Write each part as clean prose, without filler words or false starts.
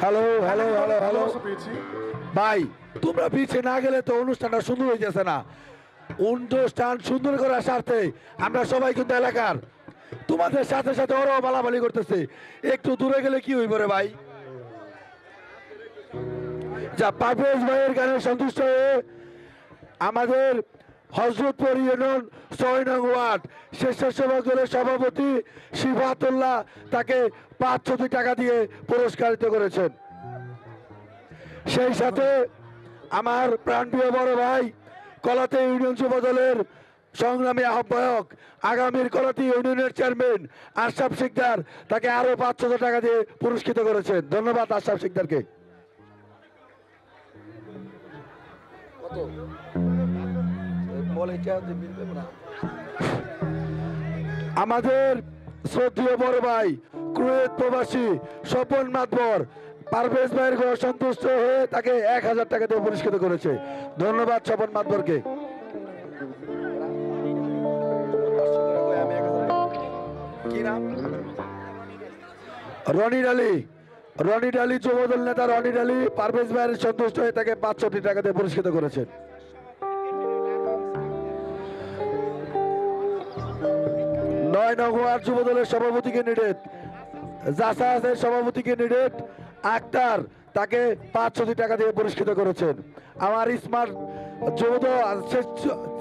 Hello hello hello hello ভাই, তোমরা পিছিয়ে না গেলে তো অনুষ্ঠানটা সুন্দর হয়ে যাচ্ছে না। অনুষ্ঠান সুন্দর করার স্বার্থে আমরা সবাই কিন্তু এলাকার, তোমাদের সাথে সাথে ওরাও বালাবালি করতেছে। একটু দূরে গেলে কি হইব রে ভাই? যা পারভেজ ভাইয়ের গানে সন্তুষ্ট হয়ে আমাদের হজরতপুর ইউনিয়ন ৬ নং ওয়ার্ড স্বেচ্ছাসেবক দলের সভাপতি শিফাতুল্লাহ তাকে ৫০০ টাকা দিয়ে পুরস্কারিত করেছেন। সেই সাথে আমার প্রাণপ্রিয় বড় ভাই কলাতে ইউনিয়ন যুব দলের সংগ্রামী আহ্বায়ক আগামীর কলাতে ইউনিয়নের চেয়ারম্যান আশরাফ শিকদার তাকে আরো ৫০০ টাকা দিয়ে পুরস্কৃত করেছেন। ধন্যবাদ আশরাফ শিকদারকে। আমাদের শ্রদ্ধেয় বড় ভাই কুয়েত প্রবাসী স্বপন মাতবর পারভেজ ভাইয়ের ঘর সন্তুষ্ট হয়ে তাকে ১০০০ টাকা দিয়ে পুরস্কৃত করেছে। ধন্যবাদ স্বপন মাতবরকে। রনি ডালি যুবদল নেতা রনি ডালি পারভেজ ভাইয়ের সন্তুষ্ট হয়ে তাকে ৬৫ টাকা দিয়ে পুরস্কৃত করেছেন। ৯ নং ওয়ার্ড যুবদলের সভাপতি ক্যান্ডিডেট জাসাসের সভাপতি ক্যান্ডিডেট আক্তার তাকে ৫০০ টাকা দিয়ে পুরস্কৃত করেছেন। আমার স্মার্ট যুবদল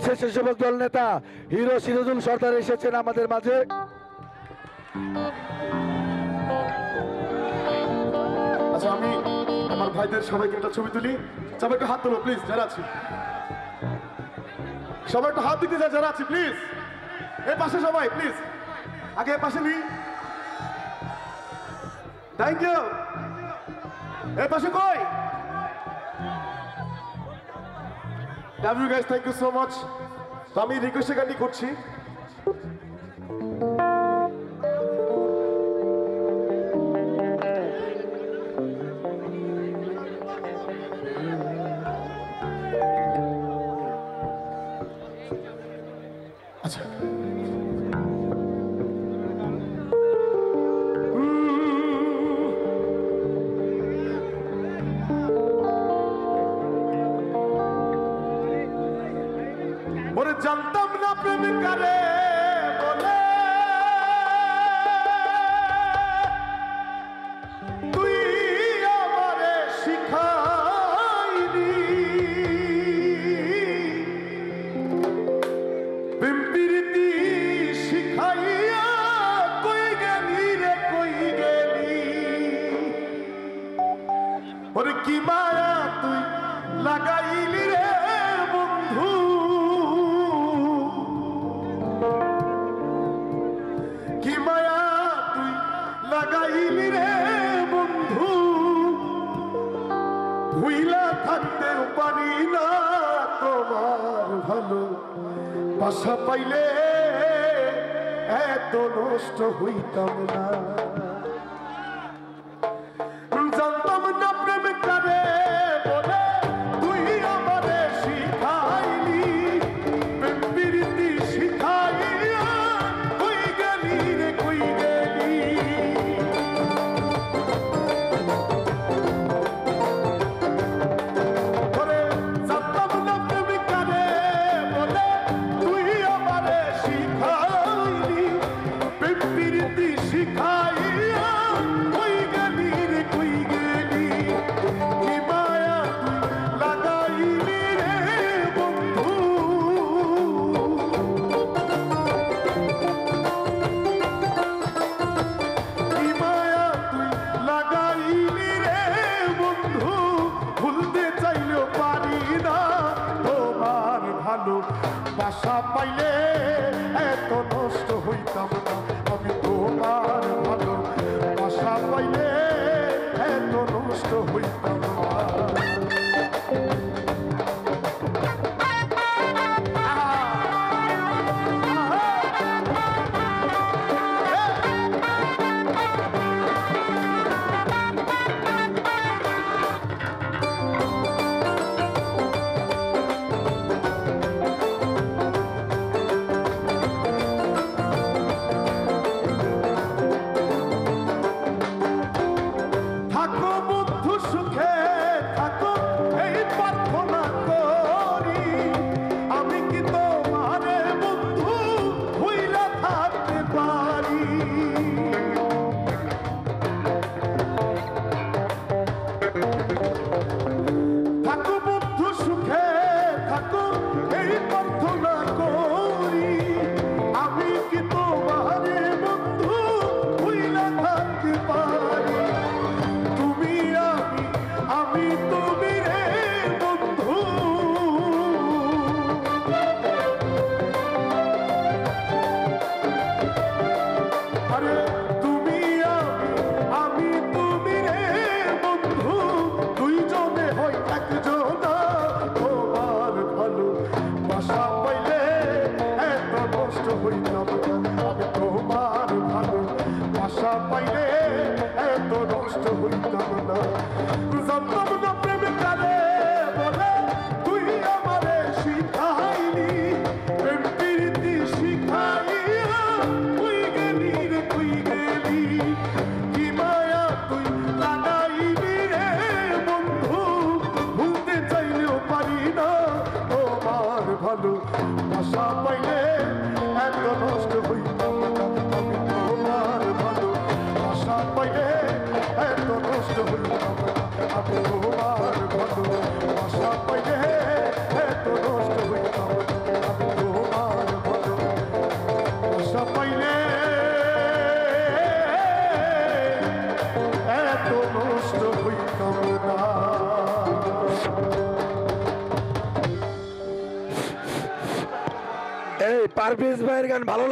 স্বেচ্ছাসেবক দল নেতা হিরো সিরাজুল সরদার এসেছেন আমাদের মাঝে। আচ্ছা, আমি আমার ভাইদের সবাইকে একটা ছবি তুলি। সবাই একটু হাত তোলো প্লিজ, যারা আছি সবাই একটু হাত দিতে যারা আছি প্লিজ। এর পাশে সবাই প্লিজ, আগে এর পাশে নি। Thank you. এর পাশে কই? Love you guys, thank you so much. তো আমি রিকোয়েস্টের গানটি করছি। আচ্ছা, ওরে জানতাম না প্রেম করে বলে তুই আমারে শিখাইলি। প্রেম প্রীতি শিখাইয়া কই গেলি রে কই গেলি। ওরে কি মায়া তুই লাগাইলি রে বন্ধু। কি মায়া তুই লাগাইলি রে বন্ধু। ভুইলা থাকতে পারি না তোমার ভালো বাসা পাইলে এত নষ্ট হইতাম না। জানতাম না প্রেম করে বলে তুই আমারে শিখাইলি। প্রেম প্রীতি শিখাইয়া কই গেলি রে কই গেলি। ওরে জানতাম না প্রেম করে বলে তুই আমারে শিখাইলি। প্রেম প্রীতি শিখাইয়া কই গেলি রে কই গেলি। কি মায়া তুই লাগাইলি রে বন্ধু। কি মায়া তুই লাগাইলি রে বন্ধু। ভুলতে চাইলেও পারি না তোমার ভালো বাসা পাইলে এত নষ্ট হইতাম না। আমি তোমার ভালো বাসা পাইলে এত নষ্ট হইতাম না। থাকো না জানতাম না প্রেম কারে বলে তুই আমারে শিখাইলি প্রেম প্রীতি শিখাইয়া তুই গেলি রে তুই গেলি কি মায়া তুই লাগাইলি রে বন্ধু ভুলতে চাইলেও পারি না তোমার ভালো ভাষা পাইলে এত নষ্ট হইতাম না আমি তোমার ভালো ভাষা পাইলে এত নষ্ট হইতাম না আমি তোমার ভালো ভাষা পাইলে এত নষ্ট হইতাম না আমি তোমার ভালো ভাষা পাইলে এত নষ্ট হইতাম না। এই পারভেজ ভাইয়ের গান ভালো লাগে।